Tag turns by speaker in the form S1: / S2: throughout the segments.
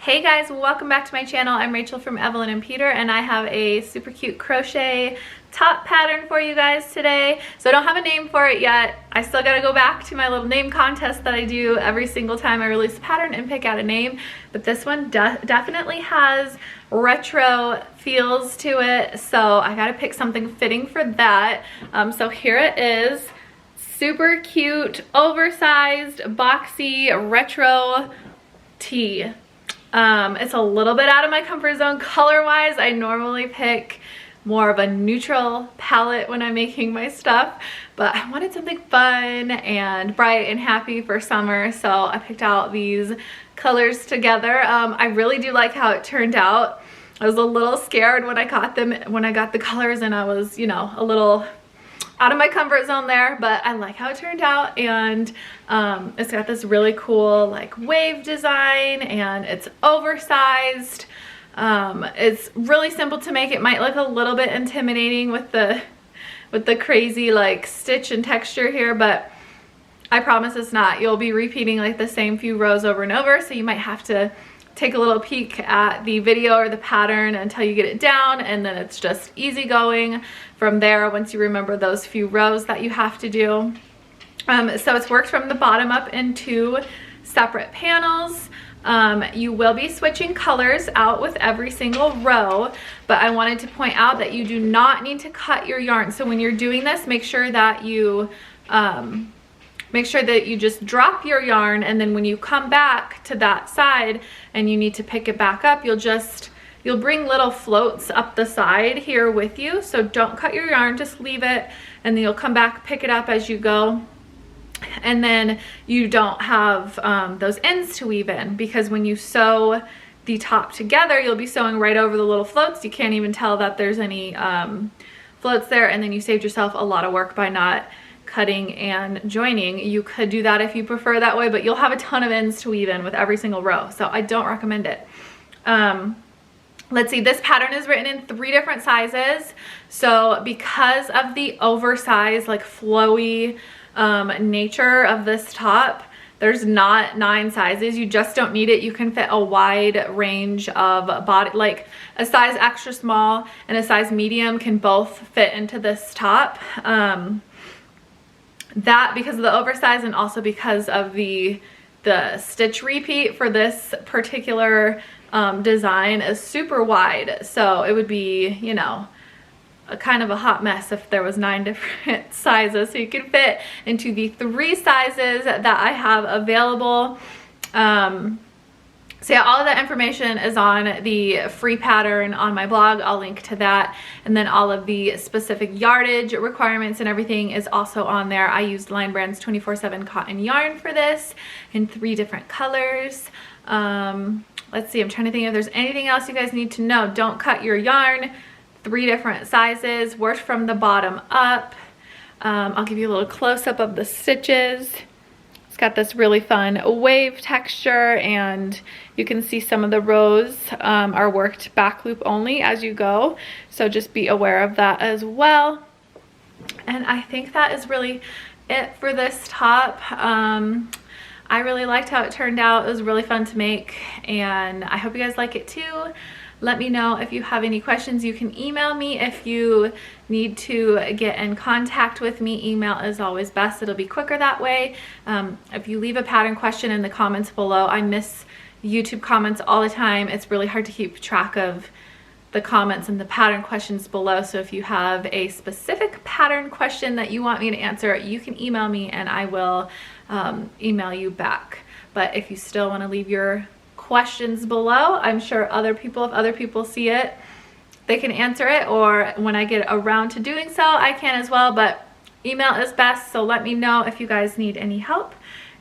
S1: Hey guys, welcome back to my channel. I'm Rachel from EvelynAndPeter, and I have a super cute crochet top pattern for you guys today. So I don't have a name for it yet. I still gotta go back to my little name contest that I do every single time I release a pattern and pick out a name. But this one definitely has retro feels to it, so I gotta pick something fitting for that. So here it is. Super cute, oversized, boxy, retro tee. It's a little bit out of my comfort zone color-wise. I normally pick more of a neutral palette when I'm making my stuff, but I wanted something fun and bright and happy for summer, so I picked out these colors together. I really do like how it turned out. I was a little scared when I got the colors, and I was, you know, a little out of my comfort zone there, but I like how it turned out. And it's got this really cool like wave design, and it's oversized. It's really simple to make. It might look a little bit intimidating with the crazy like stitch and texture here, but I promise it's not. You'll be repeating like the same few rows over and over, so you might have to take a little peek at the video or the pattern until you get it down, and then it's just easy going from there once you remember those few rows that you have to do. So it's worked from the bottom up in 2 separate panels. You will be switching colors out with every single row, but I wanted to point out that you do not need to cut your yarn. So when you're doing this, make sure that you just drop your yarn, and then when you come back to that side and you need to pick it back up, you'll bring little floats up the side here with you. So don't cut your yarn, just leave it, and then you'll come back, pick it up as you go. And then you don't have those ends to weave in, because when you sew the top together, you'll be sewing right over the little floats. You can't even tell that there's any floats there, and then you saved yourself a lot of work by not cutting and joining. You could do that if you prefer that way, but you'll have a ton of ends to weave in with every single row, so I don't recommend it. Let's see, this pattern is written in 3 different sizes. So because of the oversized, like flowy nature of this top, there's not 9 sizes. You just don't need it. You can fit a wide range of body, like a size extra small and a size medium can both fit into this top. That because of the oversized, and also because of the stitch repeat for this particular design is super wide, so it would be, you know, a kind of a hot mess if there was 9 different sizes. So you can fit into the 3 sizes that I have available. So yeah, all of that information is on the free pattern on my blog. I'll link to that. And then all of the specific yardage requirements and everything is also on there. I used Line Brand's 24/7 cotton yarn for this in 3 different colors. Let's see, I'm trying to think if there's anything else you guys need to know. Don't cut your yarn. 3 different sizes, worked from the bottom up. I'll give you a little close-up of the stitches. It's got this really fun wave texture, and you can see some of the rows are worked back loop only as you go, so just be aware of that as well. And I think that is really it for this top. I really liked how it turned out. It was really fun to make, and I hope you guys like it too. Let me know if you have any questions. You can email me if you need to get in contact with me. Email is always best. It'll be quicker that way. If you leave a pattern question in the comments below, I miss YouTube comments all the time. It's really hard to keep track of the comments and the pattern questions below. So if you have a specific pattern question that you want me to answer, you can email me and I will email you back. But if you still want to leave your questions below, I'm sure if other people see it, they can answer it, or when I get around to doing so, I can as well. But email is best, so let me know if you guys need any help.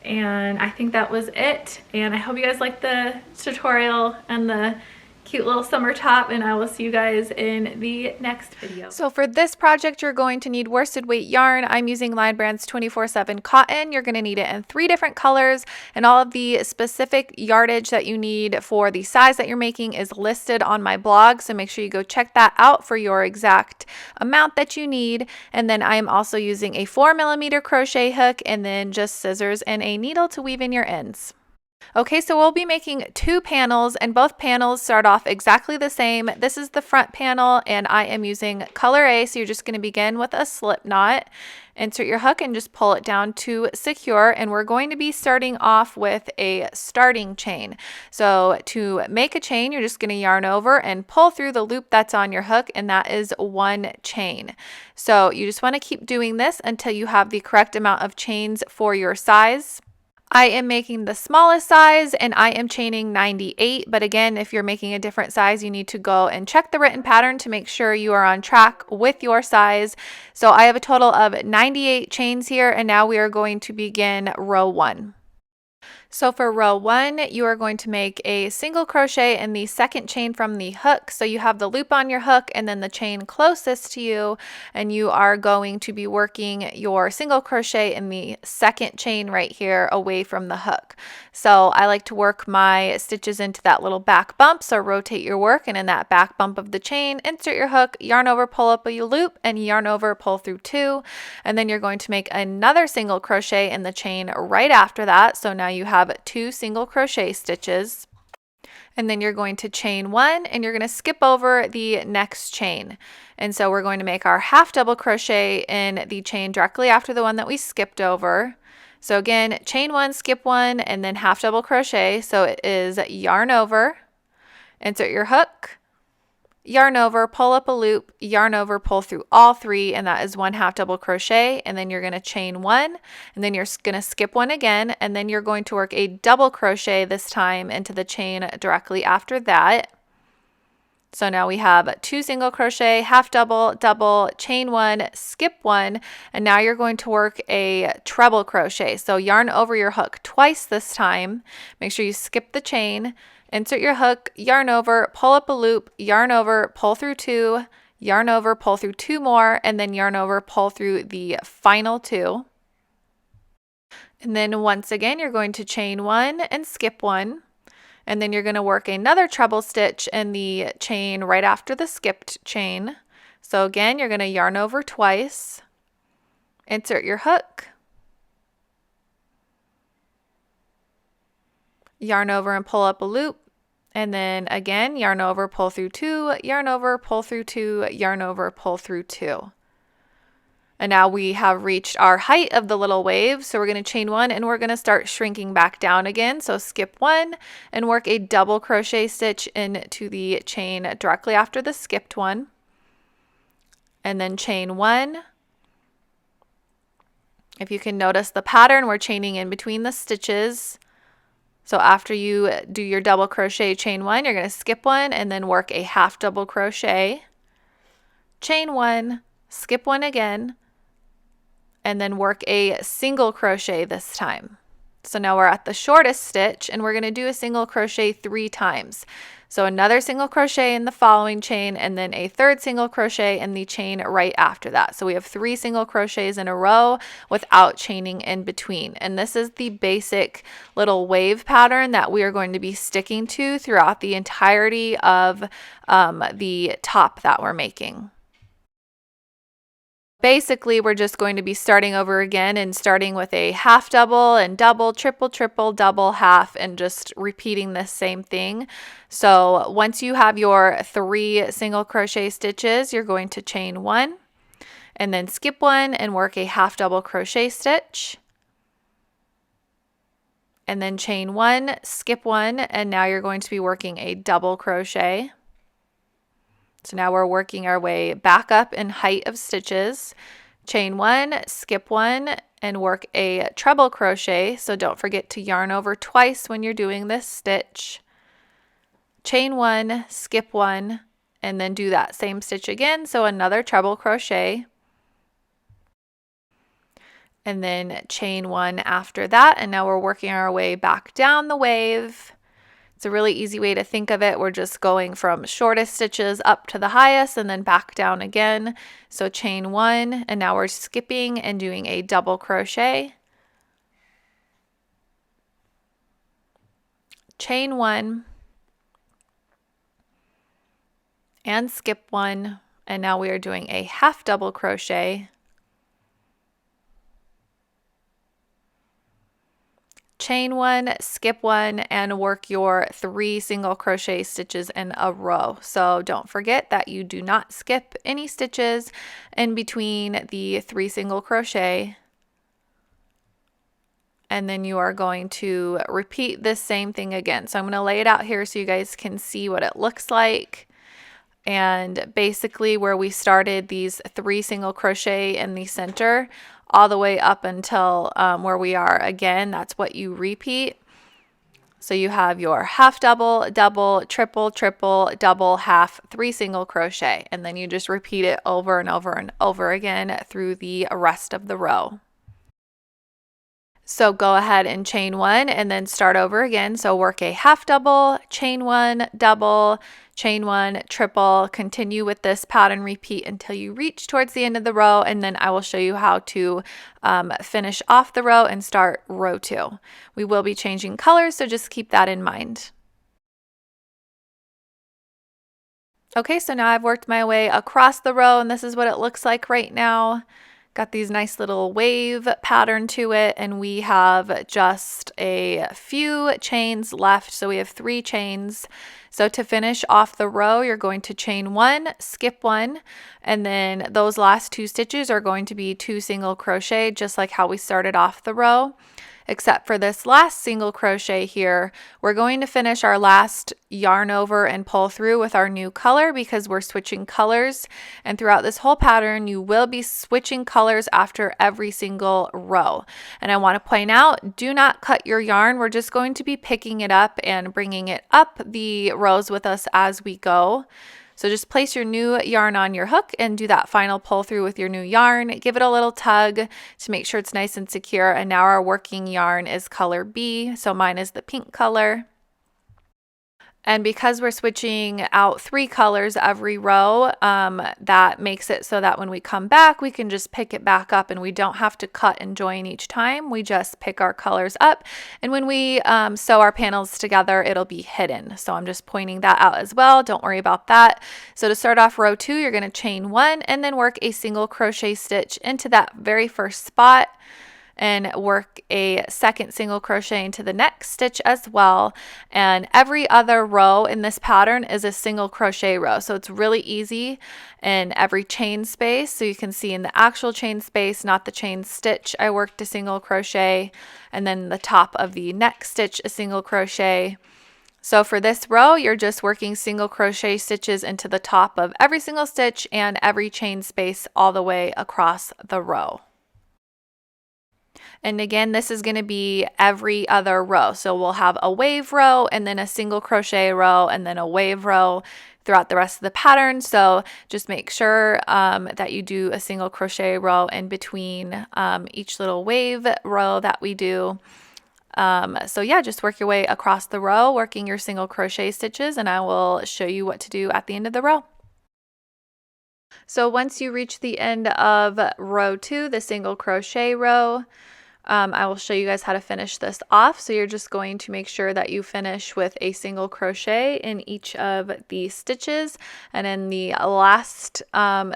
S1: And I think that was it, and I hope you guys liked the tutorial and the cute little summer top, and I will see you guys in the next video. So for this project, you're going to need worsted weight yarn. I'm using Line Brand's 24/7 cotton. You're going to need it in 3 different colors, and all of the specific yardage that you need for the size that you're making is listed on my blog, so make sure you go check that out for your exact amount that you need. And then I am also using a 4mm crochet hook, and then just scissors and a needle to weave in your ends. Okay, so we'll be making 2 panels, and both panels start off exactly the same. This is the front panel, and I am using color A, so you're just going to begin with a slip knot. Insert your hook and just pull it down to secure, and we're going to be starting off with a starting chain. So to make a chain, you're just going to yarn over and pull through the loop that's on your hook, and that is 1 chain. So you just want to keep doing this until you have the correct amount of chains for your size. I am making the smallest size and I am chaining 98, but again, if you're making a different size, you need to go and check the written pattern to make sure you are on track with your size. So I have a total of 98 chains here, and now we are going to begin row 1. So for row 1, you are going to make a single crochet in the second chain from the hook. So you have the loop on your hook and then the chain closest to you, and you are going to be working your single crochet in the second chain right here away from the hook. So I like to work my stitches into that little back bump. So rotate your work, and in that back bump of the chain, insert your hook, yarn over, pull up a loop, and yarn over, pull through 2. And then you're going to make another single crochet in the chain right after that. So now you have 2 single crochet stitches, and then you're going to chain 1 and you're going to skip over the next chain. And so we're going to make our half double crochet in the chain directly after the one that we skipped over. So again, chain 1, skip 1, and then half double crochet. So it is yarn over, insert your hook, yarn over, pull up a loop, yarn over, pull through all 3, and that is 1 half double crochet. And then you're going to chain 1, and then you're going to skip 1 again, and then you're going to work a double crochet this time into the chain directly after that. So now we have 2 single crochet, half double, double, chain 1, skip 1, and now you're going to work a treble crochet. So yarn over your hook twice this time. Make sure you skip the chain. Insert your hook, yarn over, pull up a loop, yarn over, pull through 2, yarn over, pull through 2 more, and then yarn over, pull through the final 2. And then once again, you're going to chain 1 and skip 1. And then you're going to work another treble stitch in the chain right after the skipped chain. So again, you're going to yarn over twice, insert your hook, yarn over and pull up a loop. And then again, yarn over, pull through 2, yarn over, pull through 2, yarn over, pull through 2. And now we have reached our height of the little wave. So we're going to chain 1 and we're going to start shrinking back down again. So skip 1 and work a double crochet stitch into the chain directly after the skipped one. And then chain 1. If you can notice the pattern, we're chaining in between the stitches. So after you do your double crochet, chain 1, you're going to skip 1 and then work a half double crochet, chain 1, skip 1 again, and then work a single crochet this time. So now we're at the shortest stitch, and we're going to do a single crochet 3 times. So another single crochet in the following chain, and then a third single crochet in the chain right after that. So we have 3 single crochets in a row without chaining in between. And this is the basic little wave pattern that we are going to be sticking to throughout the entirety of the top that we're making. Basically, we're just going to be starting over again and starting with a half double and double, triple, triple, double, half, and just repeating this same thing. So once you have your 3 single crochet stitches, you're going to chain 1 and then skip 1 and work a half double crochet stitch. And then chain 1, skip 1, and now you're going to be working a double crochet. So now we're working our way back up in height of stitches. Chain 1, skip 1, and work a treble crochet. So don't forget to yarn over twice when you're doing this stitch. Chain 1, skip 1, and then do that same stitch again. So another treble crochet. And then chain 1 after that. And now we're working our way back down the wave. It's a really easy way to think of it. We're just going from shortest stitches up to the highest and then back down again. So chain 1, and now we're skipping and doing a double crochet. Chain 1 and skip 1, and now we are doing a half double crochet. chain one, skip one, and work your 3 single crochet stitches in a row. So don't forget that you do not skip any stitches in between the 3 single crochet. And then you are going to repeat this same thing again. So I'm going to lay it out here so you guys can see what it looks like. And basically where we started these 3 single crochet in the center all the way up until where we are again, that's what you repeat. So you have your half double, double, triple, triple, double, half, 3 single crochet, and then you just repeat it over and over and over again through the rest of the row. So go ahead and chain 1 and then start over again. So work a half double, chain 1, double, chain 1, triple, continue with this pattern, repeat until you reach towards the end of the row, and then I will show you how to finish off the row and start row 2. We will be changing colors, so just keep that in mind. Okay, so now I've worked my way across the row, and this is what it looks like right now. Got these nice little wave pattern to it, and we have just a few chains left. So we have 3 chains. So to finish off the row, you're going to chain 1, skip 1, and then those last 2 stitches are going to be 2 single crochet, just like how we started off the row. Except for this last single crochet here, we're going to finish our last yarn over and pull through with our new color because we're switching colors. And throughout this whole pattern, you will be switching colors after every single row. And I want to point out, do not cut your yarn. We're just going to be picking it up and bringing it up the rows with us as we go. So just place your new yarn on your hook and do that final pull through with your new yarn. Give it a little tug to make sure it's nice and secure. And now our working yarn is color B. So mine is the pink color. And because we're switching out 3 colors every row, that makes it so that when we come back, we can just pick it back up and we don't have to cut and join each time. We just pick our colors up. And when we sew our panels together, it'll be hidden. So I'm just pointing that out as well. Don't worry about that. So to start off row 2, you're going to chain 1 and then work a single crochet stitch into that very first spot, and work a second single crochet into the next stitch as well. And every other row in this pattern is a single crochet row, so it's really easy in every chain space. So you can see in the actual chain space, not the chain stitch, I worked a single crochet, and then the top of the next stitch a single crochet. So for this row, you're just working single crochet stitches into the top of every single stitch and every chain space all the way across the row. And again, this is going to be every other row. So we'll have a wave row and then a single crochet row and then a wave row throughout the rest of the pattern. So just make sure that you do a single crochet row in between each little wave row that we do. So yeah, just work your way across the row, working your single crochet stitches, and I will show you what to do at the end of the row. So once you reach the end of row 2, the single crochet row, I will show you guys how to finish this off. So you're just going to make sure that you finish with a single crochet in each of the stitches. And in the last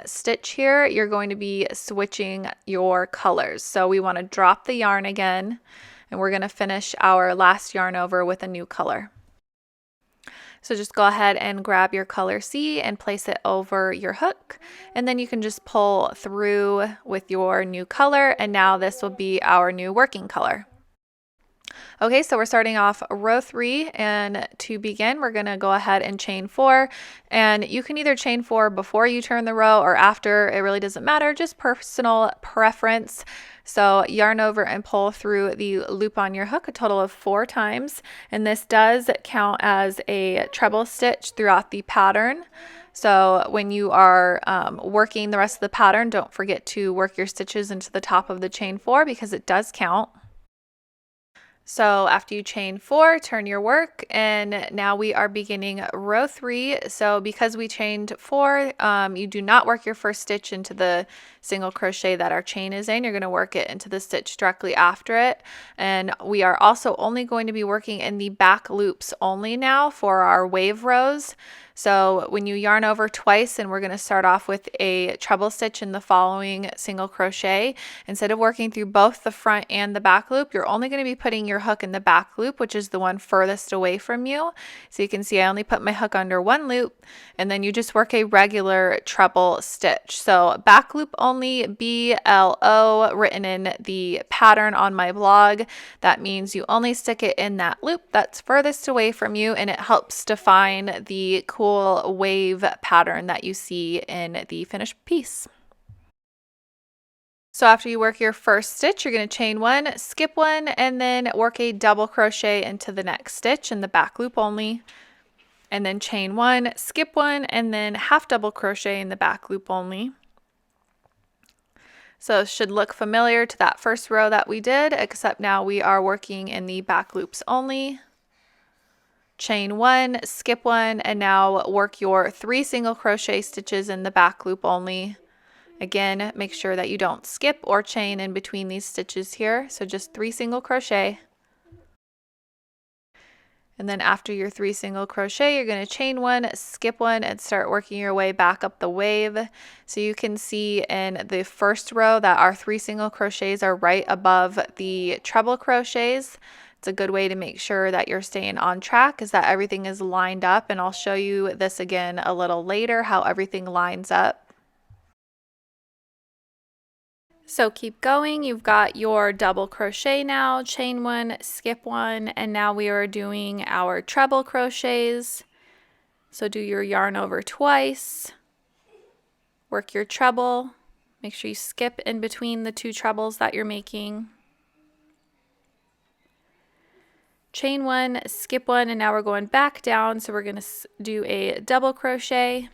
S1: stitch here, you're going to be switching your colors. So we want to drop the yarn again, and we're going to finish our last yarn over with a new color. So just go ahead and grab your color C and place it over your hook, and then you can just pull through with your new color, and now this will be our new working color. Okay, so we're starting off row 3, and to begin, we're going to go ahead and chain 4, and you can either chain 4 before you turn the row or after. It really doesn't matter, just personal preference. So yarn over and pull through the loop on your hook a total of 4 times, and this does count as a treble stitch throughout the pattern. So when you are working the rest of the pattern, don't forget to work your stitches into the top of the chain 4 because it does count. So after you chain 4, turn your work, and now we are beginning row 3. So because we chained 4, you do not work your first stitch into the single crochet that our chain is in. You're going to work it into the stitch directly after it. And we are also only going to be working in the back loops only now for our wave rows. So when you yarn over twice, and we're going to start off with a treble stitch in the following single crochet, instead of working through both the front and the back loop, you're only going to be putting your hook in the back loop, which is the one furthest away from you. So you can see I only put my hook under one loop, and then you just work a regular treble stitch. So back loop only, BLO, written in the pattern on my blog. That means you only stick it in that loop that's furthest away from you, and it helps define the cool wave pattern that you see in the finished piece. So after you work your first stitch, you're going to chain one, skip one, and then work a double crochet into the next stitch in the back loop only. And then chain one, skip one, and then half double crochet in the back loop only. So it should look familiar to that first row that we did, except now we are working in the back loops only. Chain one, skip one, and now work your 3 single crochet stitches in the back loop only. Again, make sure that you don't skip or chain in between these stitches here, so just 3 single crochet. And then after your 3 single crochet, you're going to chain one, skip one, and start working your way back up the wave. So you can see in the first row that our 3 single crochets are right above the treble crochets. It's a good way to make sure that you're staying on track, is that everything is lined up, and I'll show you this again a little later, how everything lines up. So keep going. You've got your double crochet now, chain one, skip one, and now we are doing our treble crochets. So do your yarn over twice, work your treble, make sure you skip in between the 2 trebles that you're making. Chain one, skip one, and now we're going back down, so we're going to do a double crochet.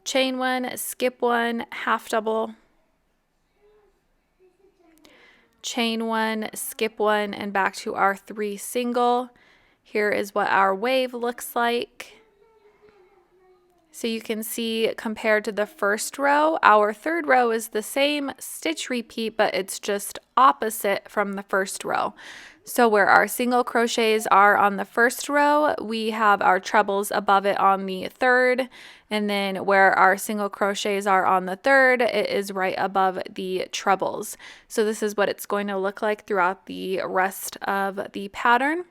S1: Chain one, skip one, half double, chain one, skip one, and back to our 3 single. Here is what our wave looks like. So you can see, compared to the first row, our third row is the same stitch repeat, but it's just opposite from the first row. So where our single crochets are on the first row, we have our trebles above it on the third, and then where our single crochets are on the third, it is right above the trebles. So this is what it's going to look like throughout the rest of the pattern.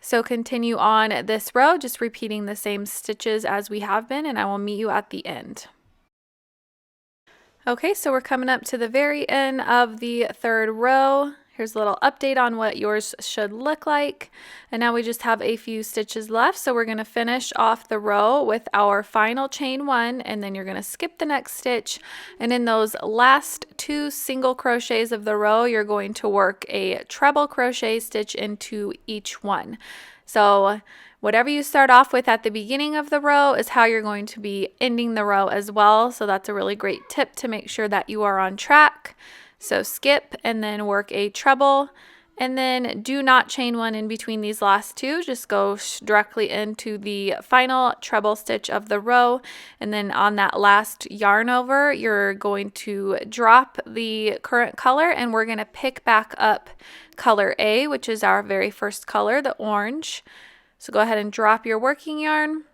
S1: So continue on this row, just repeating the same stitches as we have been, and I will meet you at the end. Okay, so we're coming up to the very end of the third row. Here's a little update on what yours should look like. And now we just have a few stitches left. So we're going to finish off the row with our final chain one, and then you're going to skip the next stitch. And in those last 2 single crochets of the row, you're going to work a treble crochet stitch into each one. So whatever you start off with at the beginning of the row is how you're going to be ending the row as well. So that's a really great tip to make sure that you are on track. So skip and then work a treble, and then do not chain one in between these last 2. Just go directly into the final treble stitch of the row, and then on that last yarn over, you're going to drop the current color, and we're going to pick back up color A, which is our very first color, the orange. So go ahead and drop your working yarn,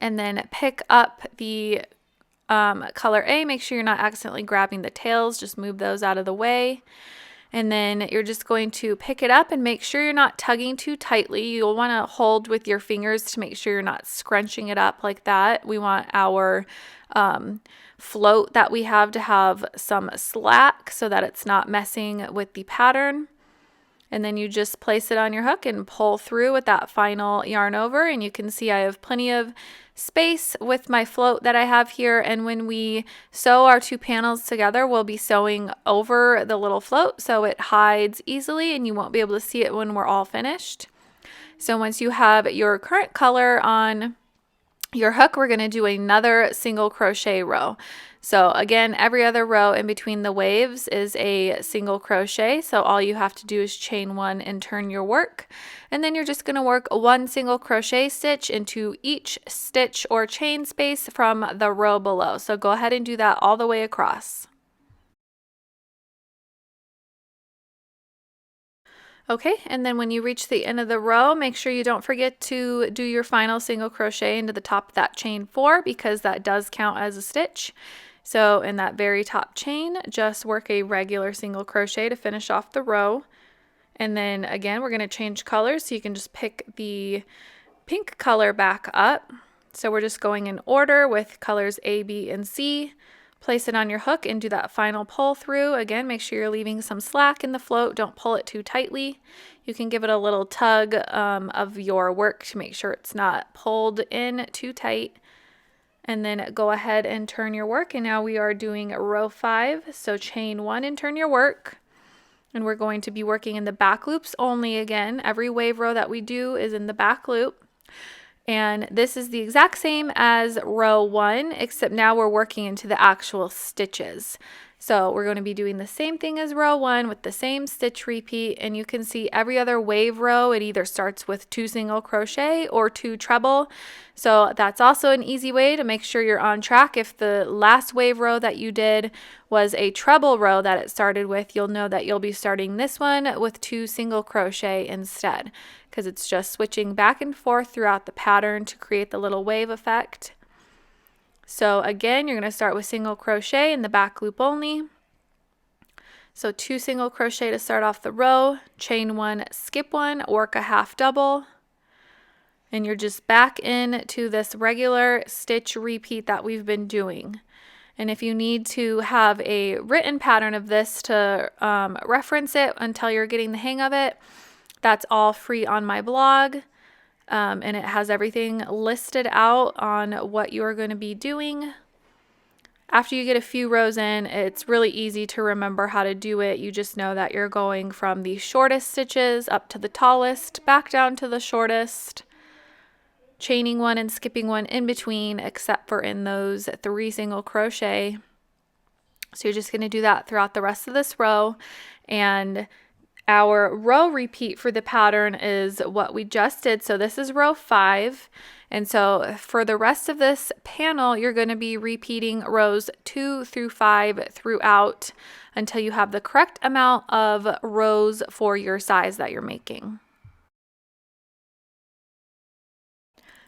S1: and then pick up the color A. Make sure you're not accidentally grabbing the tails, just move those out of the way. And then you're just going to pick it up and make sure you're not tugging too tightly. You'll want to hold with your fingers to make sure you're not scrunching it up like that. We want our float that we have to have some slack so that it's not messing with the pattern. And then you just place it on your hook and pull through with that final yarn over, and you can see I have plenty of space with my float that I have here. And when we sew our 2 panels together, we'll be sewing over the little float so it hides easily and you won't be able to see it when we're all finished. So once you have your current color on your hook, we're going to do another single crochet row. So again, every other row in between the waves is a single crochet. So all you have to do is chain one and turn your work. And then you're just going to work 1 single crochet stitch into each stitch or chain space from the row below. So go ahead and do that all the way across. Okay, and then when you reach the end of the row, make sure you don't forget to do your final single crochet into the top of that chain 4 because that does count as a stitch. So in that very top chain, just work a regular single crochet to finish off the row. And then again, we're going to change colors, so you can just pick the pink color back up. So we're just going in order with colors A, B, and C. Place it on your hook and do that final pull through. Again, make sure you're leaving some slack in the float. Don't pull it too tightly. You can give it a little tug of your work to make sure it's not pulled in too tight. And then go ahead and turn your work. And now we are doing row 5. So chain 1 and turn your work. And we're going to be working in the back loops only again. Every wave row that we do is in the back loop. And this is the exact same as row 1, except now we're working into the actual stitches. So we're going to be doing the same thing as row 1 with the same stitch repeat, and you can see every other wave row, it either starts with 2 single crochet or 2 treble. So that's also an easy way to make sure you're on track. If the last wave row that you did was a treble row that it started with, you'll know that you'll be starting this one with 2 single crochet instead, because it's just switching back and forth throughout the pattern to create the little wave effect. So again, you're going to start with single crochet in the back loop only. So 2 single crochet to start off the row, chain 1, skip 1, work a half double, and you're just back into this regular stitch repeat that we've been doing. And if you need to have a written pattern of this to reference it until you're getting the hang of it, that's all free on my blog. And it has everything listed out on what you're going to be doing. After you get a few rows in, it's really easy to remember how to do it. You just know that you're going from the shortest stitches up to the tallest, back down to the shortest, chaining 1 and skipping 1 in between, except for in those 3 single crochet. So you're just going to do that throughout the rest of this row. And our row repeat for the pattern is what we just did. So this is row 5. And so for the rest of this panel, you're going to be repeating rows 2 through 5 throughout until you have the correct amount of rows for your size that you're making.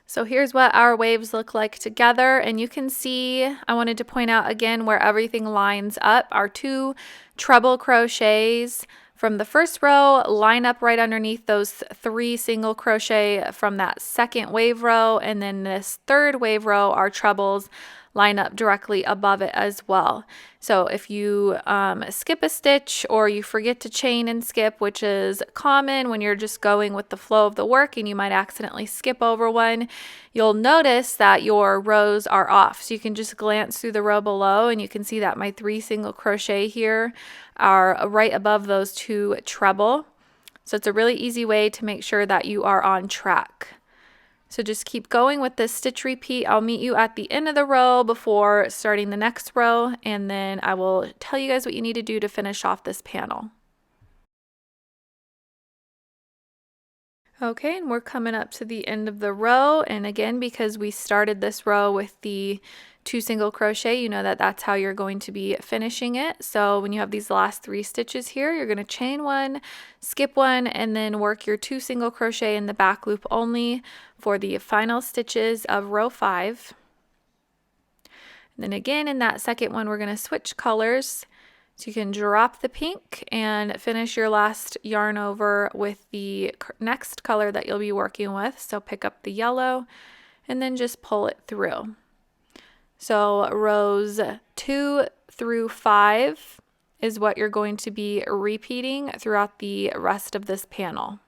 S1: So here's what our waves look like together, and you can see, I wanted to point out again where everything lines up. Our 2 treble crochets from the first row line up right underneath those 3 single crochet from that second wave row, and then this third wave row, our trebles line up directly above it as well. So if you skip a stitch or you forget to chain and skip, which is common when you're just going with the flow of the work and you might accidentally skip over one, you'll notice that your rows are off. So you can just glance through the row below and you can see that my 3 single crochet here are right above those 2 treble. So it's a really easy way to make sure that you are on track. So just keep going with this stitch repeat. I'll meet you at the end of the row before starting the next row, and then I will tell you guys what you need to do to finish off this panel. Okay, and we're coming up to the end of the row, and again, because we started this row with the 2 single crochet, you know that that's how you're going to be finishing it. So when you have these last 3 stitches here, you're going to chain 1, skip 1, and then work your 2 single crochet in the back loop only for the final stitches of row 5. And then again in that second one, we're going to switch colors. So you can drop the pink and finish your last yarn over with the next color that you'll be working with. So pick up the yellow and then just pull it through. So rows 2 through 5 is what you're going to be repeating throughout the rest of this panel.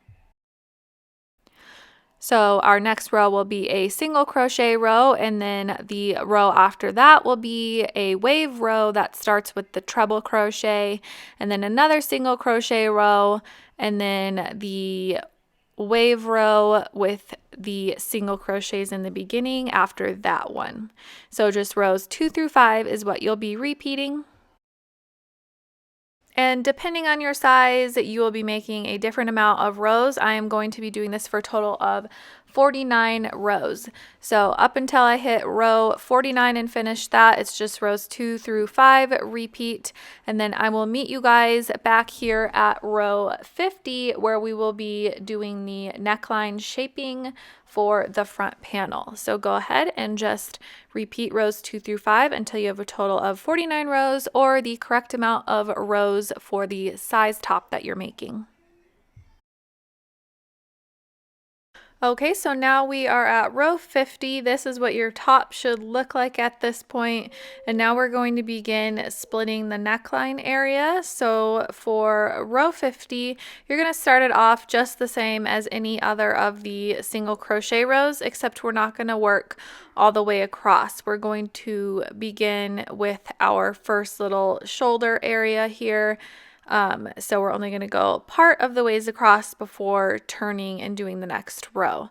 S1: So our next row will be a single crochet row, and then the row after that will be a wave row that starts with the treble crochet, and then another single crochet row, and then the wave row with the single crochets in the beginning after that one. So just rows 2 through 5 is what you'll be repeating. And depending on your size, you will be making a different amount of rows. I am going to be doing this for a total of 49 rows. So up until I hit row 49 and finish that, it's just rows 2 through 5, repeat, and then I will meet you guys back here at row 50 where we will be doing the neckline shaping for the front panel. So go ahead and just repeat rows 2 through 5 until you have a total of 49 rows, or the correct amount of rows for the size top that you're making. Okay, so now we are at row 50. This is what your top should look like at this point. And now we're going to begin splitting the neckline area. So for row 50, you're going to start it off just the same as any other of the single crochet rows, except we're not going to work all the way across. We're going to begin with our first little shoulder area here. So we're only going to go part of the ways across before turning and doing the next row.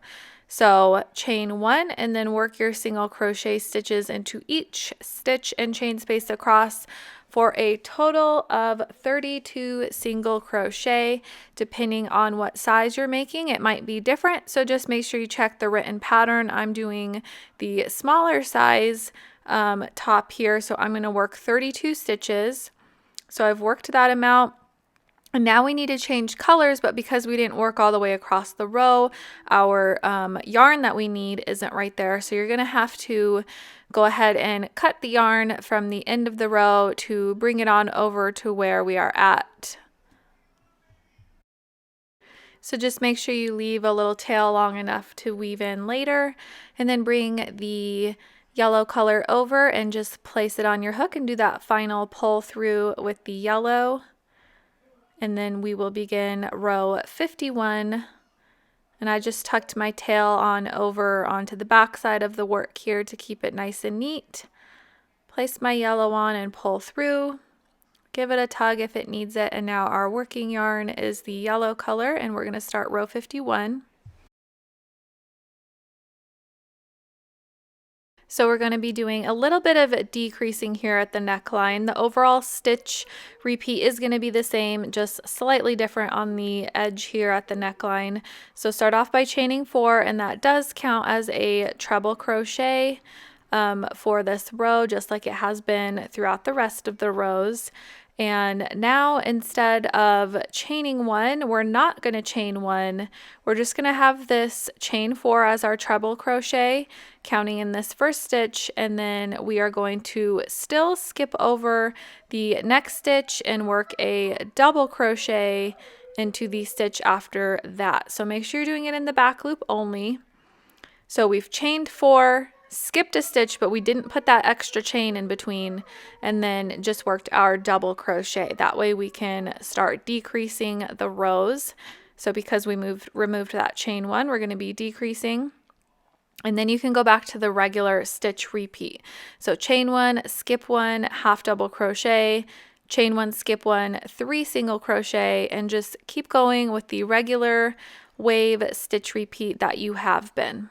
S1: So chain 1 and then work your single crochet stitches into each stitch and chain space across for a total of 32 single crochet. Depending on what size you're making, it might be different, so just make sure you check the written pattern. I'm doing the smaller size top here, so I'm going to work 32 stitches. So I've worked that amount, and now we need to change colors, but because we didn't work all the way across the row, our yarn that we need isn't right there. So you're going to have to go ahead and cut the yarn from the end of the row to bring it on over to where we are at. So just make sure you leave a little tail long enough to weave in later, and then bring the yellow color over and just place it on your hook and do that final pull through with the yellow. And then we will begin row 51. And I just tucked my tail on over onto the back side of the work here to keep it nice and neat. Place my yellow on and pull through. Give it a tug if it needs it. And now our working yarn is the yellow color, and we're going to start row 51. So we're going to be doing a little bit of decreasing here at the neckline. The overall stitch repeat is going to be the same, just slightly different on the edge here at the neckline. So start off by chaining 4, and that does count as a treble crochet for this row, just like it has been throughout the rest of the rows. And now instead of chaining 1, we're not going to chain 1. We're just going to have this chain 4 as our treble crochet, counting in this first stitch, and then we are going to still skip over the next stitch and work a double crochet into the stitch after that. So make sure you're doing it in the back loop only. So we've chained 4, skipped a stitch, but we didn't put that extra chain in between, and then just worked our double crochet. That way we can start decreasing the rows. So because we removed that chain 1, we're going to be decreasing, and then you can go back to the regular stitch repeat. So chain 1, skip 1, half double crochet, chain 1, skip 1, 3 single crochet, and just keep going with the regular wave stitch repeat that you have been.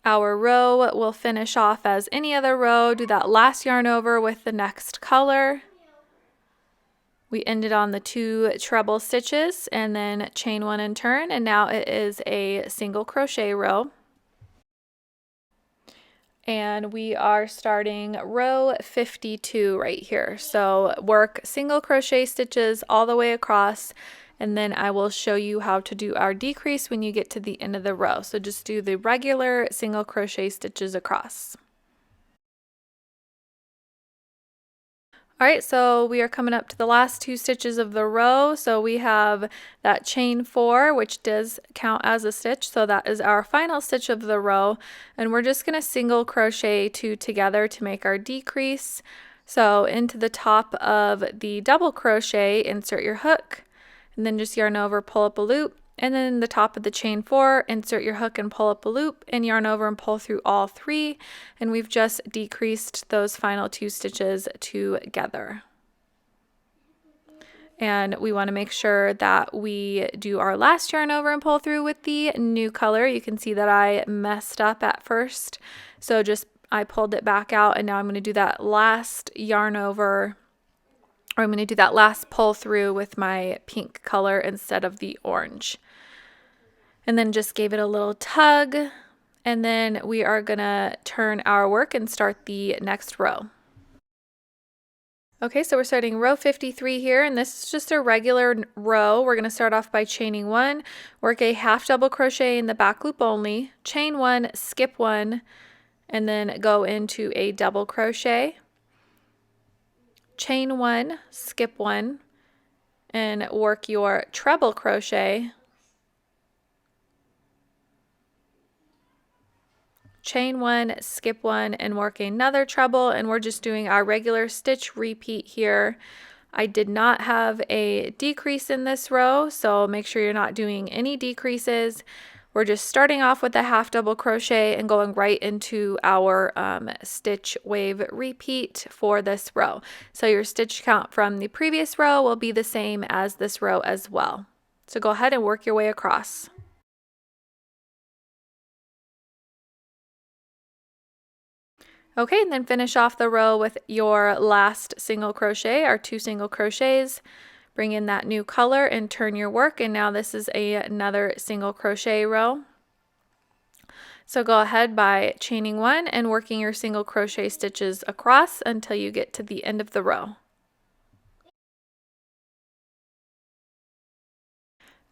S1: Our row will finish off as any other row. Do that last yarn over with the next color. We ended on the 2 treble stitches and then chain 1 and turn, and now it is a single crochet row. And we are starting row 52 right here. So work single crochet stitches all the way across, and then I will show you how to do our decrease when you get to the end of the row. So just do the regular single crochet stitches across. All right, so we are coming up to the last 2 stitches of the row. So we have that chain 4, which does count as a stitch. So that is our final stitch of the row. And we're just going to single crochet 2 together to make our decrease. So into the top of the double crochet, insert your hook, and then just yarn over, pull up a loop, and then the top of the chain 4, insert your hook and pull up a loop, and yarn over and pull through all 3, and we've just decreased those final 2 stitches together. And we want to make sure that we do our last yarn over and pull through with the new color. You can see that I messed up at first, so just I pulled it back out, and now I'm going to do that last yarn over, or I'm going to do that last pull through with my pink color instead of the orange. And then just gave it a little tug, and then we are going to turn our work and start the next row. Okay, so we're starting row 53 here, and this is just a regular row. We're going to start off by chaining 1, work a half double crochet in the back loop only, chain 1, skip 1, and then go into a double crochet, chain 1, skip 1, and work your treble crochet, chain 1, skip 1, and work another treble, and we're just doing our regular stitch repeat here. I did not have a decrease in this row, so make sure you're not doing any decreases. We're just starting off with a half double crochet and going right into our stitch wave repeat for this row. So your stitch count from the previous row will be the same as this row as well. So go ahead and work your way across. Okay, and then finish off the row with your last single crochet, or 2 single crochets. Bring in that new color and turn your work, and now this is another single crochet row. So go ahead by chaining 1 and working your single crochet stitches across until you get to the end of the row.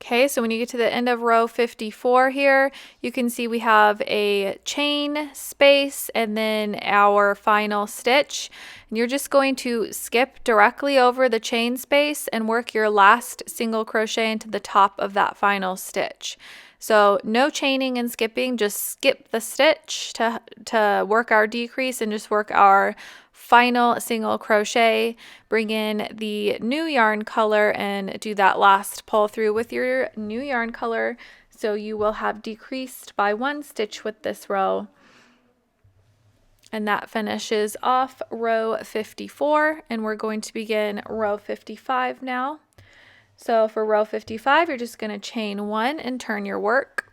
S1: Okay, so when you get to the end of row 54 here, you can see we have a chain space and then our final stitch. And you're just going to skip directly over the chain space and work your last single crochet into the top of that final stitch. So no chaining and skipping, just skip the stitch to work our decrease and just work our final single crochet. Bring in the new yarn color and do that last pull through with your new yarn color, so you will have decreased by 1 stitch with this row. And that finishes off row 54, and we're going to begin row 55 now. So for row 55, you're just going to chain 1 and turn your work.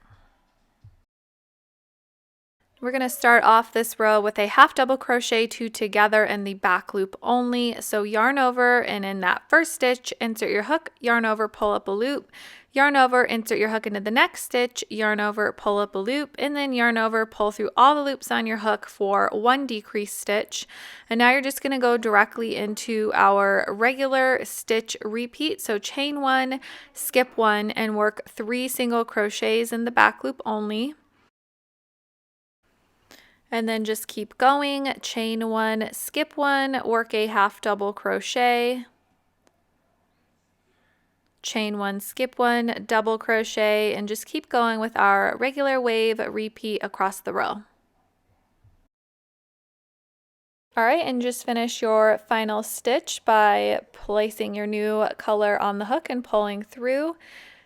S1: We're going to start off this row with a half double crochet 2 together in the back loop only. So yarn over, and in that first stitch, insert your hook, yarn over, pull up a loop, yarn over, insert your hook into the next stitch, yarn over, pull up a loop, and then yarn over, pull through all the loops on your hook for 1 decrease stitch. And now you're just going to go directly into our regular stitch repeat. So chain 1, skip 1, and work 3 single crochets in the back loop only. And then just keep going, chain 1, skip 1, work a half double crochet, chain 1, skip 1, double crochet, and just keep going with our regular wave repeat across the row. Alright, and just finish your final stitch by placing your new color on the hook and pulling through.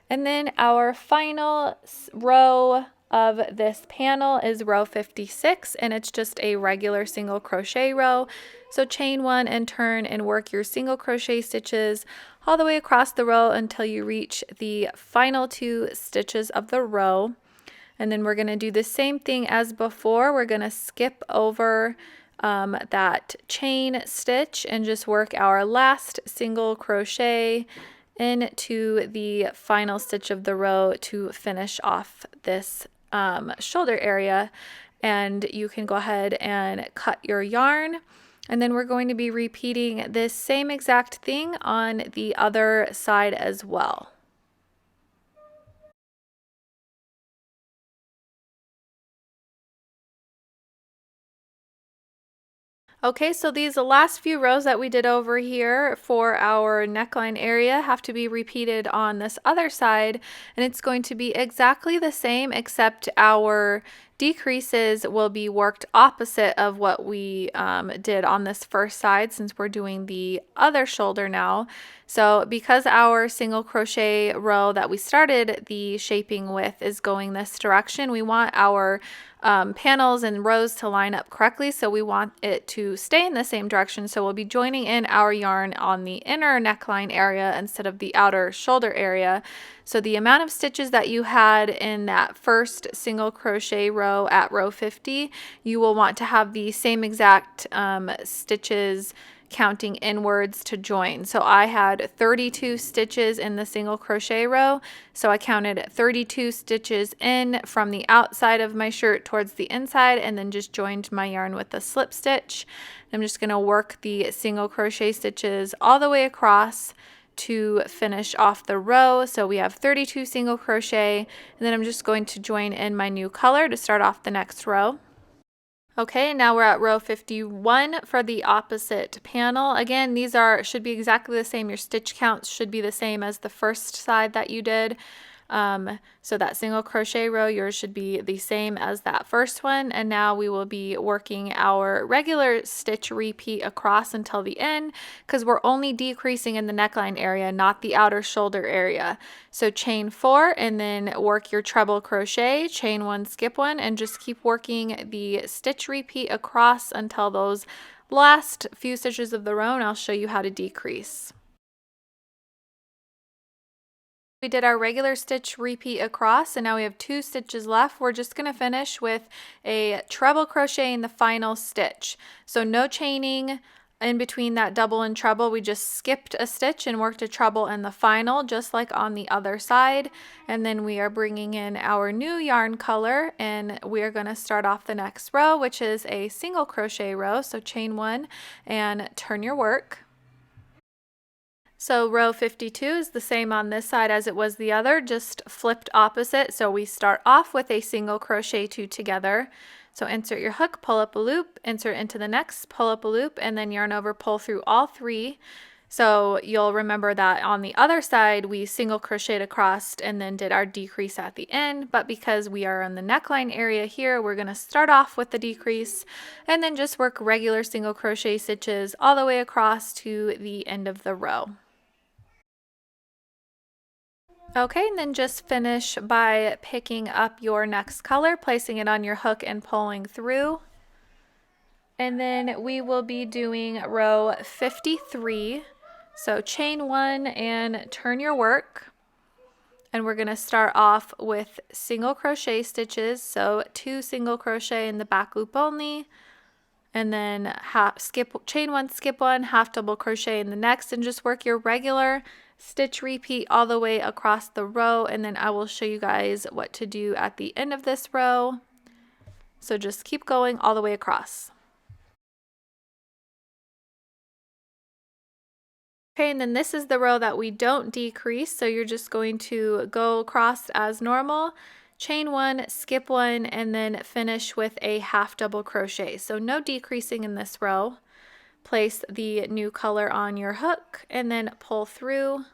S1: And then our final row of this panel is row 56, and it's just a regular single crochet row. So chain 1 and turn and work your single crochet stitches all the way across the row until you reach the final 2 stitches of the row. And then we're going to do the same thing as before. We're going to skip over that chain stitch and just work our last single crochet into the final stitch of the row to finish off this shoulder area. And you can go ahead and cut your yarn, and then we're going to be repeating this same exact thing on the other side as well. Okay, so these last few rows that we did over here for our neckline area have to be repeated on this other side, and it's going to be exactly the same, except our decreases will be worked opposite of what we did on this first side, since we're doing the other shoulder now. So because our single crochet row that we started the shaping with is going this direction, we want our panels and rows to line up correctly, so we want it to stay in the same direction. So we'll be joining in our yarn on the inner neckline area instead of the outer shoulder area. So the amount of stitches that you had in that first single crochet row at row 50, you will want to have the same exact stitches counting inwards to join. So I had 32 stitches in the single crochet row, so I counted 32 stitches in from the outside of my shirt towards the inside, and then just joined my yarn with a slip stitch. I'm just going to work the single crochet stitches all the way across to finish off the row. So we have 32 single crochet, and then I'm just going to join in my new color to start off the next row. Okay, now we're at row 51 for the opposite panel. Again, these should be exactly the same. Your stitch counts should be the same as the first side that you did. So that single crochet row, yours should be the same as that first one. And now we will be working our regular stitch repeat across until the end, because we're only decreasing in the neckline area, not the outer shoulder area. So chain 4 and then work your treble crochet, chain 1, skip 1, and just keep working the stitch repeat across until those last few stitches of the row, and I'll show you how to decrease. We did our regular stitch repeat across, and now we have 2 stitches left. We're just going to finish with a treble crochet in the final stitch. So no chaining in between that double and treble. We just skipped a stitch and worked a treble in the final, just like on the other side. And then we are bringing in our new yarn color, and we are going to start off the next row, which is a single crochet row. So chain 1 and turn your work. So row 52 is the same on this side as it was the other, just flipped opposite. So we start off with a single crochet 2 together. So insert your hook, pull up a loop, insert into the next, pull up a loop, and then yarn over, pull through all 3. So you'll remember that on the other side, we single crocheted across and then did our decrease at the end. But because we are in the neckline area here, we're going to start off with the decrease and then just work regular single crochet stitches all the way across to the end of the row. Okay, and then just finish by picking up your next color, placing it on your hook and pulling through. And then we will be doing row 53. So chain 1 and turn your work. And we're going to start off with single crochet stitches. So 2 single crochet in the back loop only. And then chain 1, skip 1, half double crochet in the next, and just work your regular stitch repeat all the way across the row, and then I will show you guys what to do at the end of this row. So just keep going all the way across. Okay, and then this is the row that we don't decrease, so you're just going to go across as normal, chain 1, skip 1, and then finish with a half double crochet. So no decreasing in this row. Place the new color on your hook and then pull through.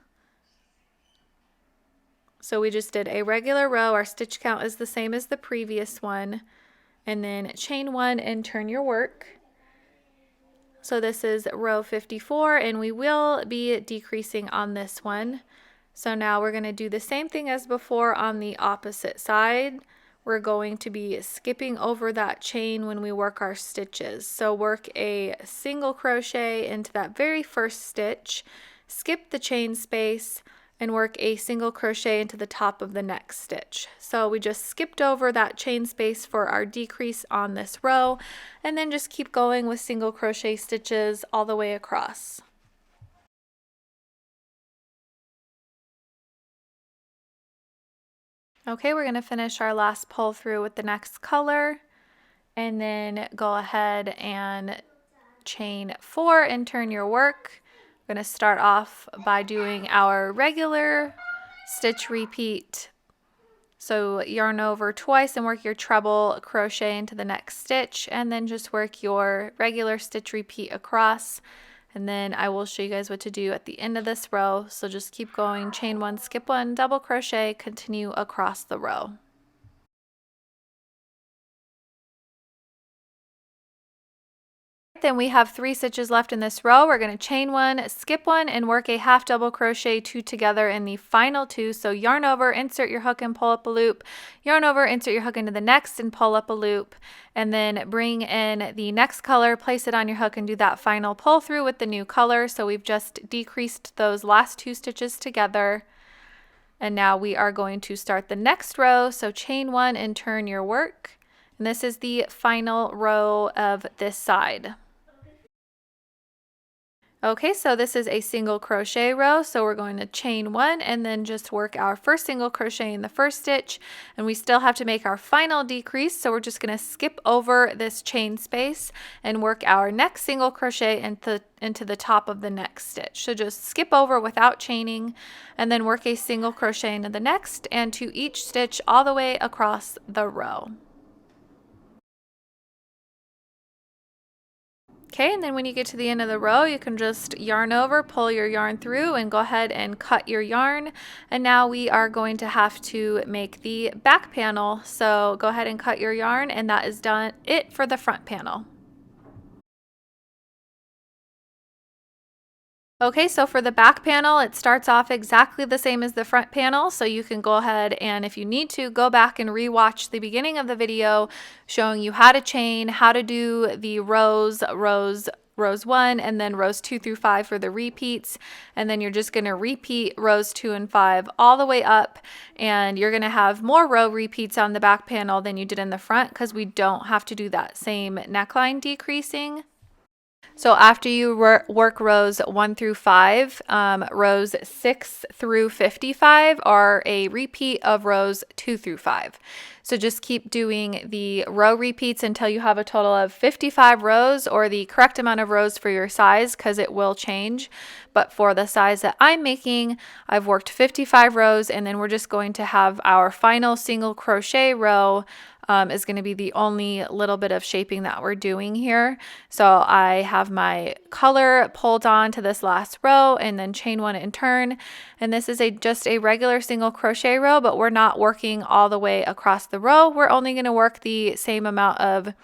S1: So we just did a regular row. Our stitch count is the same as the previous one. And then chain 1 and turn your work. So this is row 54, and we will be decreasing on this one. So now we're going to do the same thing as before on the opposite side. We're going to be skipping over that chain when we work our stitches. So work a single crochet into that very first stitch, skip the chain space, and work a single crochet into the top of the next stitch. So we just skipped over that chain space for our decrease on this row, and then just keep going with single crochet stitches all the way across. Okay, we're going to finish our last pull through with the next color, and then go ahead and chain 4 and turn your work. We're going to start off by doing our regular stitch repeat. So yarn over twice and work your treble crochet into the next stitch, and then just work your regular stitch repeat across. And then I will show you guys what to do at the end of this row. So just keep going, chain 1, skip 1, double crochet, continue across the row. Then we have 3 stitches left in this row. We're going to chain 1, skip 1, and work a half double crochet 2 together in the final 2. So yarn over, insert your hook and pull up a loop, yarn over, insert your hook into the next and pull up a loop, and then bring in the next color, place it on your hook, and do that final pull through with the new color. So we've just decreased those last 2 stitches together. And now we are going to start the next row. So chain 1 and turn your work. And this is the final row of this side. Okay, so this is a single crochet row, so we're going to chain 1 and then just work our first single crochet in the first stitch, and we still have to make our final decrease, so we're just going to skip over this chain space and work our next single crochet into the top of the next stitch. So just skip over without chaining and then work a single crochet into the next and to each stitch all the way across the row. Okay, and then when you get to the end of the row, you can just yarn over, pull your yarn through, and go ahead and cut your yarn. And now we are going to have to make the back panel. So go ahead and cut your yarn, and that is done it for the front panel. Okay, so for the back panel, it starts off exactly the same as the front panel, so you can go ahead and, if you need to, go back and re-watch the beginning of the video showing you how to chain, how to do the rows 1, and then rows 2 through 5 for the repeats, and then you're just going to repeat rows 2 and 5 all the way up, and you're going to have more row repeats on the back panel than you did in the front because we don't have to do that same neckline decreasing. So after you work rows 1 through 5, rows 6 through 55 are a repeat of rows 2 through 5. So just keep doing the row repeats until you have a total of 55 rows, or the correct amount of rows for your size, because it will change. But for the size that I'm making, I've worked 55 rows, and then we're just going to have our final single crochet row is going to be the only little bit of shaping that we're doing here. So I have my color pulled on to this last row and then chain 1 and turn. And this is just a regular single crochet row, but we're not working all the way across the row. We're only going to work the same amount of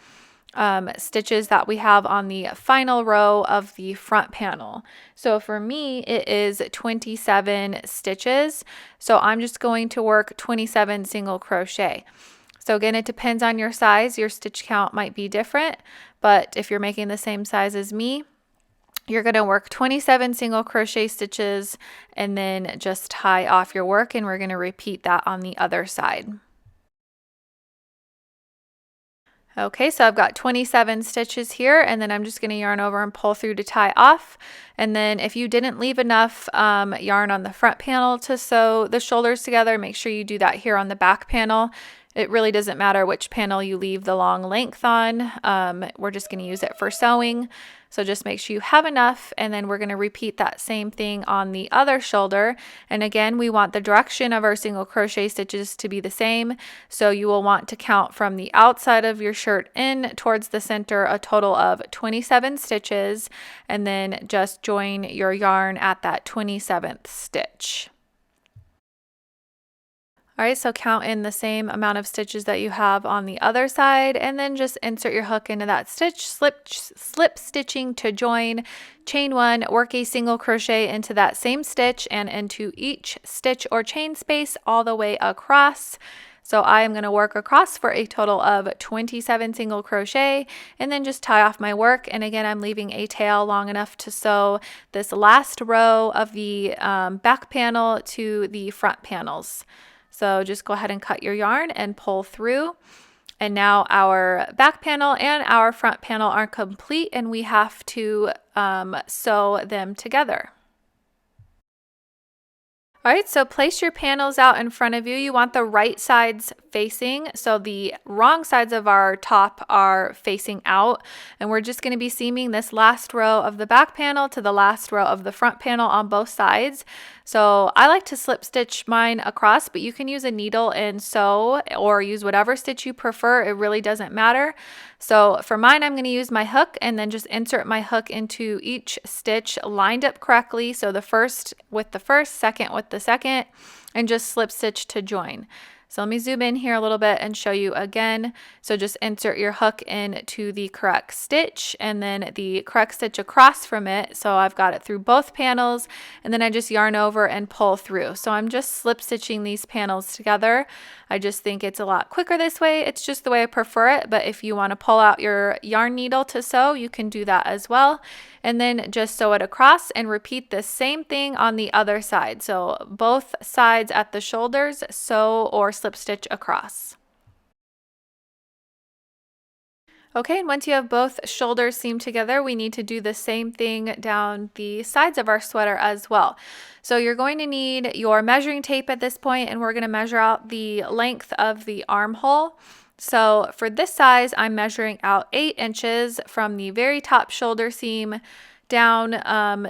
S1: stitches that we have on the final row of the front panel. So for me, it is 27 stitches. So I'm just going to work 27 single crochet. So again, it depends on your size. Your stitch count might be different, but if you're making the same size as me, you're going to work 27 single crochet stitches and then just tie off your work, and we're going to repeat that on the other side. Okay, so I've got 27 stitches here, and then I'm just going to yarn over and pull through to tie off. And then if you didn't leave enough yarn on the front panel to sew the shoulders together, make sure you do that here on the back panel. It really doesn't matter which panel you leave the long length on. We're just going to use it for sewing. So just make sure you have enough, and then we're going to repeat that same thing on the other shoulder. And again, we want the direction of our single crochet stitches to be the same. So you will want to count from the outside of your shirt in towards the center a total of 27 stitches, and then just join your yarn at that 27th stitch. All right, so count in the same amount of stitches that you have on the other side, and then just insert your hook into that stitch, slip stitching to join, chain 1, work a single crochet into that same stitch and into each stitch or chain space all the way across. So I am going to work across for a total of 27 single crochet and then just tie off my work. And again, I'm leaving a tail long enough to sew this last row of the back panel to the front panels. So just go ahead and cut your yarn and pull through. And now our back panel and our front panel are complete, and we have to sew them together. All right, so place your panels out in front of you. You want the right sides facing, so the wrong sides of our top are facing out, and we're just going to be seaming this last row of the back panel to the last row of the front panel on both sides. So I like to slip stitch mine across, but you can use a needle and sew, or use whatever stitch you prefer. It really doesn't matter. So for mine, I'm going to use my hook and then just insert my hook into each stitch lined up correctly. So the first with the first, second with the second, and just slip stitch to join. So let me zoom in here a little bit and show you again. So just insert your hook into the correct stitch and then the correct stitch across from it. So I've got it through both panels, and then I just yarn over and pull through. So I'm just slip stitching these panels together. I just think it's a lot quicker this way. It's just the way I prefer it, but if you want to pull out your yarn needle to sew, you can do that as well. And then just sew it across and repeat the same thing on the other side. So both sides at the shoulders, sew or slip stitch across. Okay, and once you have both shoulders seamed together, we need to do the same thing down the sides of our sweater as well. So you're going to need your measuring tape at this point, and we're going to measure out the length of the armhole. So for this size, I'm measuring out 8 inches from the very top shoulder seam down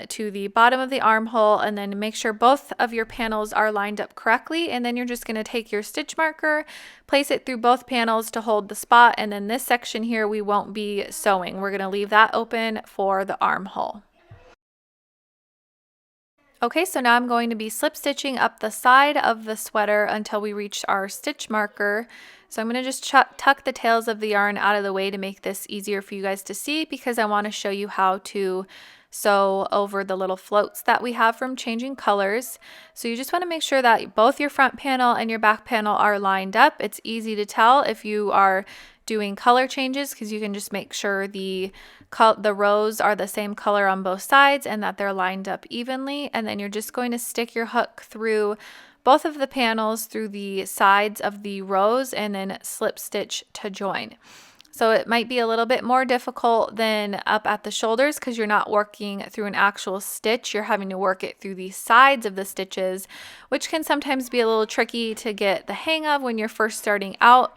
S1: to the bottom of the armhole, and then make sure both of your panels are lined up correctly. And then you're just going to take your stitch marker, place it through both panels to hold the spot, and then this section here we won't be sewing. We're going to leave that open for the armhole. Okay, so now I'm going to be slip stitching up the side of the sweater until we reach our stitch marker. So I'm going to just tuck the tails of the yarn out of the way to make this easier for you guys to see, because I want to show you how to sew over the little floats that we have from changing colors. So you just want to make sure that both your front panel and your back panel are lined up. It's easy to tell if you are doing color changes, because you can just make sure the rows are the same color on both sides and that they're lined up evenly. And then you're just going to stick your hook through both of the panels through the sides of the rows and then slip stitch to join. So it might be a little bit more difficult than up at the shoulders because you're not working through an actual stitch. You're having to work it through the sides of the stitches, which can sometimes be a little tricky to get the hang of when you're first starting out.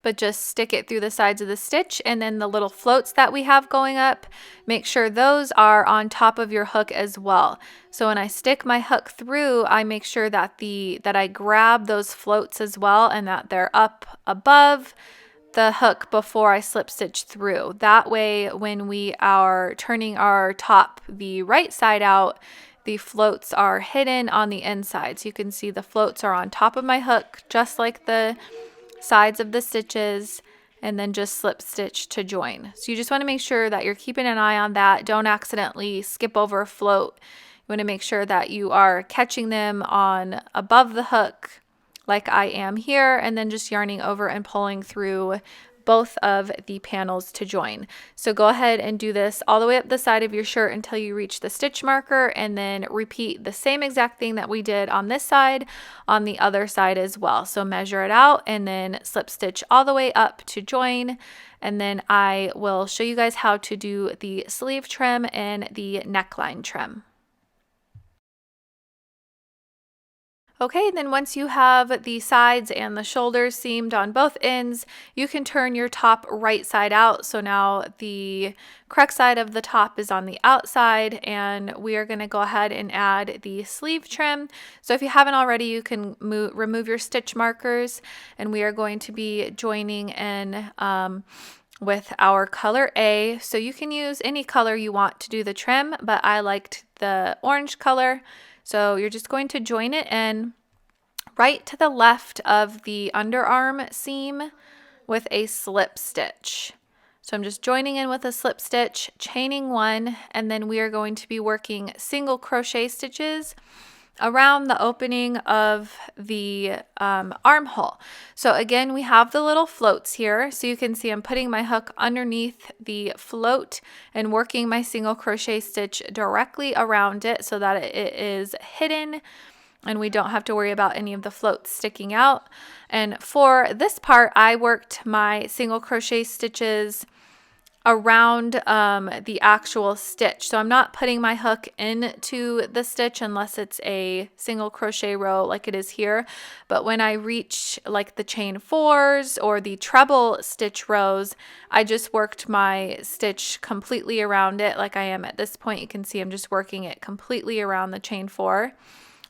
S1: But just stick it through the sides of the stitch, and then the little floats that we have going up, make sure those are on top of your hook as well. So when I stick my hook through, I make sure that I grab those floats as well, and that they're up above the hook before I slip stitch through. That way, when we are turning our top the right side out, the floats are hidden on the inside. So you can see the floats are on top of my hook, just like the sides of the stitches, and then just slip stitch to join. So you just want to make sure that you're keeping an eye on that. Don't accidentally skip over a float. You want to make sure that you are catching them on above the hook like I am here, and then just yarning over and pulling through both of the panels to join. So go ahead and do this all the way up the side of your shirt until you reach the stitch marker, and then repeat the same exact thing that we did on this side on the other side as well. So measure it out and then slip stitch all the way up to join, and then I will show you guys how to do the sleeve trim and the neckline trim. Okay, and then once you have the sides and the shoulders seamed on both ends, you can turn your top right side out. So now the correct side of the top is on the outside, and we are going to go ahead and add the sleeve trim. So if you haven't already, you can remove your stitch markers, and we are going to be joining in with our color A. So you can use any color you want to do the trim, but I liked the orange color. So you're just going to join it in right to the left of the underarm seam with a slip stitch. So I'm just joining in with a slip stitch, chaining one, and then we are going to be working single crochet stitches around the opening of the armhole. So again, we have the little floats here. So you can see I'm putting my hook underneath the float and working my single crochet stitch directly around it so that it is hidden and we don't have to worry about any of the floats sticking out. And for this part, I worked my single crochet stitches around the actual stitch. So I'm not putting my hook into the stitch unless it's a single crochet row like it is here. But when I reach like the chain 4s or the treble stitch rows, I just worked my stitch completely around it like I am at this point. You can see I'm just working it completely around the chain 4.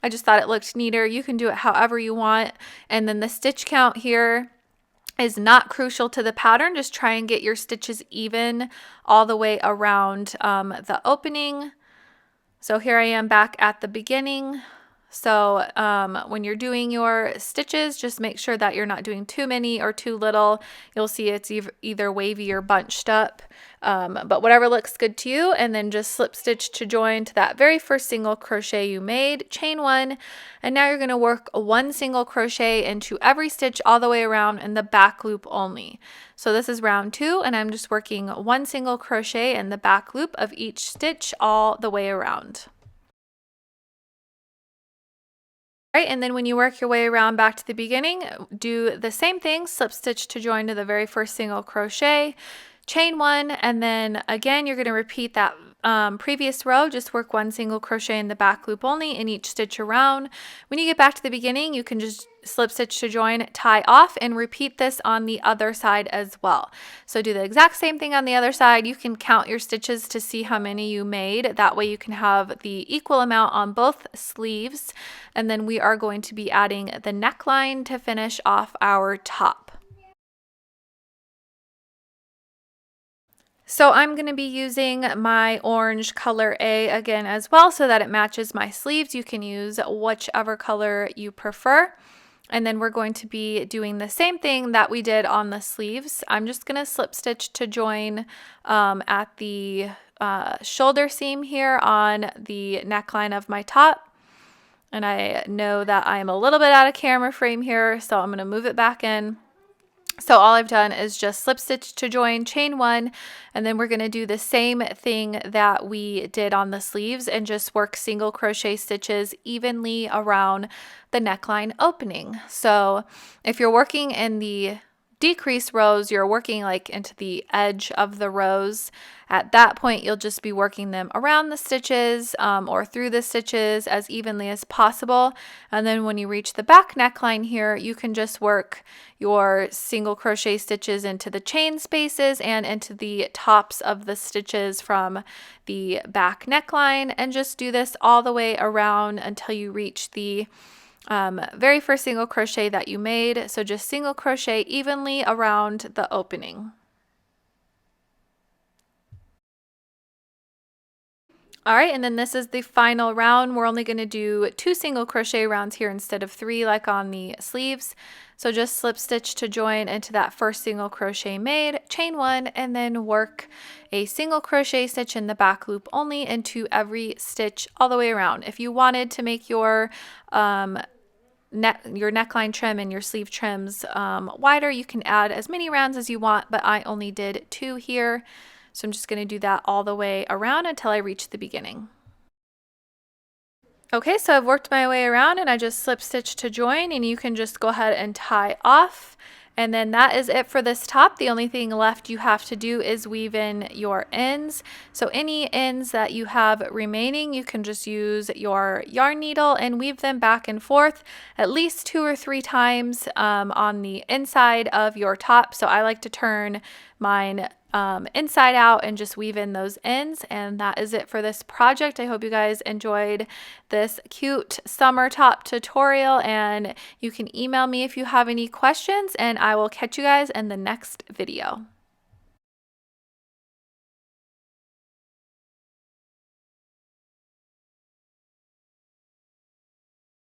S1: I just thought it looked neater. You can do it however you want. And then the stitch count here is not crucial to the pattern. Just try and get your stitches even all the way around the opening. So here I am back at the beginning So when you're doing your stitches, just make sure that you're not doing too many or too little. You'll see it's either wavy or bunched up, but whatever looks good to you. And then just slip stitch to join to that very first single crochet you made, chain one, and now you're going to work one single crochet into every stitch all the way around in the back loop only. So this is round 2, and I'm just working one single crochet in the back loop of each stitch all the way around. Right, and then when you work your way around back to the beginning, do the same thing, slip stitch to join to the very first single crochet, chain one, and then again you're going to repeat that previous row, just work one single crochet in the back loop only in each stitch around. When you get back to the beginning, you can just slip stitch to join, tie off, and repeat this on the other side as well. So do the exact same thing on the other side. You can count your stitches to see how many you made. That way you can have the equal amount on both sleeves. And then we are going to be adding the neckline to finish off our top. So I'm going to be using my orange color A again as well so that it matches my sleeves. You can use whichever color you prefer. And then we're going to be doing the same thing that we did on the sleeves. I'm just going to slip stitch to join at the shoulder seam here on the neckline of my top. And I know that I'm a little bit out of camera frame here, so I'm going to move it back in. So all I've done is just slip stitch to join, chain one, and then we're going to do the same thing that we did on the sleeves and just work single crochet stitches evenly around the neckline opening. So if you're working in the decrease rows, you're working like into the edge of the rows. At that point, you'll just be working them around the stitches or through the stitches as evenly as possible. And then when you reach the back neckline here, you can just work your single crochet stitches into the chain spaces and into the tops of the stitches from the back neckline, and just do this all the way around until you reach the very first single crochet that you made. So just single crochet evenly around the opening. All right, and then this is the final round. We're only going to do 2 single crochet rounds here instead of 3 like on the sleeves. So just slip stitch to join into that first single crochet made, chain one, and then work a single crochet stitch in the back loop only into every stitch all the way around. If you wanted to make your neckline trim and your sleeve trims wider, you can add as many rounds as you want, but I only did 2 here. So I'm just going to do that all the way around until I reach the beginning. Okay, so I've worked my way around and I just slip stitch to join, and you can just go ahead and tie off. And then that is it for this top. The only thing left you have to do is weave in your ends. So any ends that you have remaining, you can just use your yarn needle and weave them back and forth at least 2 or 3 times on the inside of your top. So I like to turn mine inside out and just weave in those ends. And that is it for this project. I hope you guys enjoyed this cute summer top tutorial, and you can email me if you have any questions, and I will catch you guys in the next video.